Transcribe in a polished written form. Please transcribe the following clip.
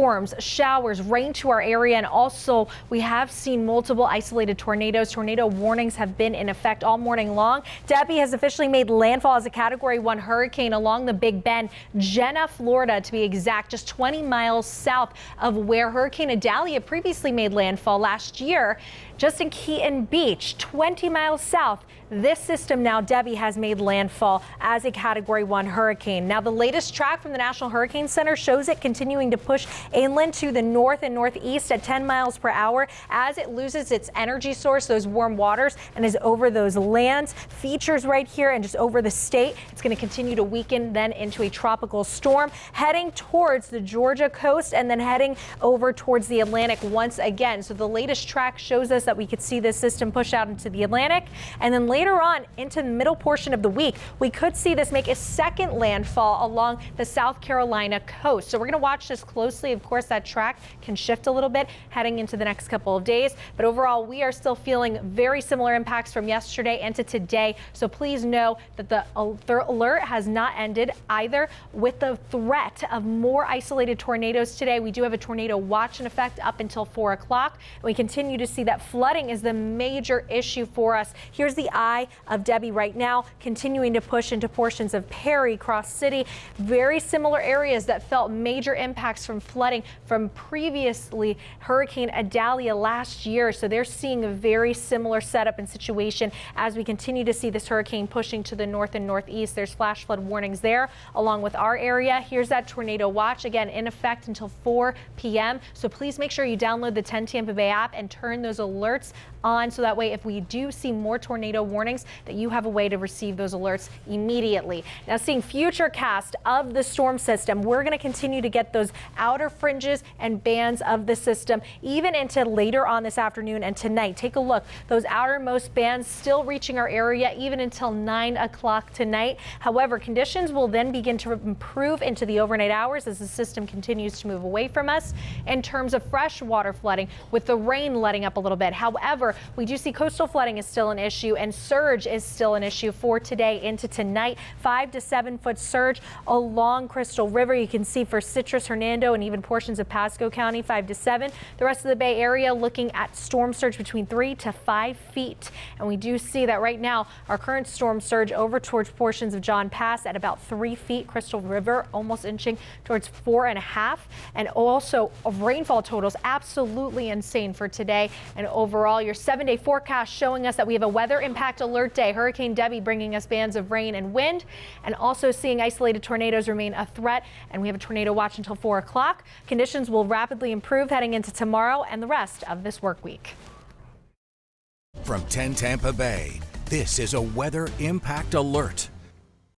Storms, showers, rain to our area, and also we have seen multiple isolated tornadoes. Tornado warnings have been in effect all morning long. Debby has officially made landfall as a Category 1 hurricane along the Big Bend, Jenna, Florida, to be exact, just 20 miles south of where Hurricane Idalia previously made landfall last year, just in Keaton Beach, 20 miles south. This system now, Debby, has made landfall as a Category 1 hurricane. Now, the latest track from the National Hurricane Center shows it continuing to push inland to the north and northeast at 10 miles per hour as it loses its energy source, those warm waters, and is over those lands, features right here and just over the state. It's going to continue to weaken then into a tropical storm, heading towards the Georgia coast and then heading over towards the Atlantic once again. So the latest track shows us that we could see this system push out into the Atlantic, and then later on into the middle portion of the week, we could see this make a second landfall along the South Carolina coast. So we're going to watch this closely. Of course, that track can shift a little bit heading into the next couple of days, but overall we are still feeling very similar impacts from yesterday and to today. So please know that the alert has not ended either, with the threat of more isolated tornadoes today. We do have a tornado watch in effect up until 4 o'clock. We continue to see that flooding is the major issue for us. Here's the eye of Debby right now, continuing to push into portions of Perry, Cross City, very similar areas that felt major impacts from flooding from previously Hurricane Idalia last year. So they're seeing a very similar setup and situation as we continue to see this hurricane pushing to the north and northeast. There's flash flood warnings there along with our area. Here's that tornado watch, again in effect until 4 p.m. So please make sure you download the 10 Tampa Bay app and turn those alerts on, so that way if we do see more tornado warnings, that you have a way to receive those alerts immediately. Now, seeing future cast of the storm system, we're going to continue to get those outer fringes and bands of the system even into later on this afternoon and tonight. Take a look, those outermost bands still reaching our area even until 9 o'clock tonight. However, conditions will then begin to improve into the overnight hours as the system continues to move away from us in terms of freshwater flooding, with the rain letting up a little bit. However, we do see coastal flooding is still an issue, and surge is still an issue for today into tonight. 5 to 7 foot surge along Crystal River. You can see for Citrus, Hernando, and even portions of Pasco County, 5 to 7. The rest of the Bay Area looking at storm surge between 3 to 5 feet. And we do see that right now our current storm surge over towards portions of John Pass at about 3 feet. Crystal River almost inching towards 4.5. And also rainfall totals absolutely insane for today. And overall, your 7-day forecast showing us that we have a weather impact alert day. Hurricane Debby bringing us bands of rain and wind, and also seeing isolated tornadoes remain a threat. And we have a tornado watch until 4 o'clock. Conditions will rapidly improve heading into tomorrow and the rest of this work week. From 10 Tampa Bay, this is a weather impact alert.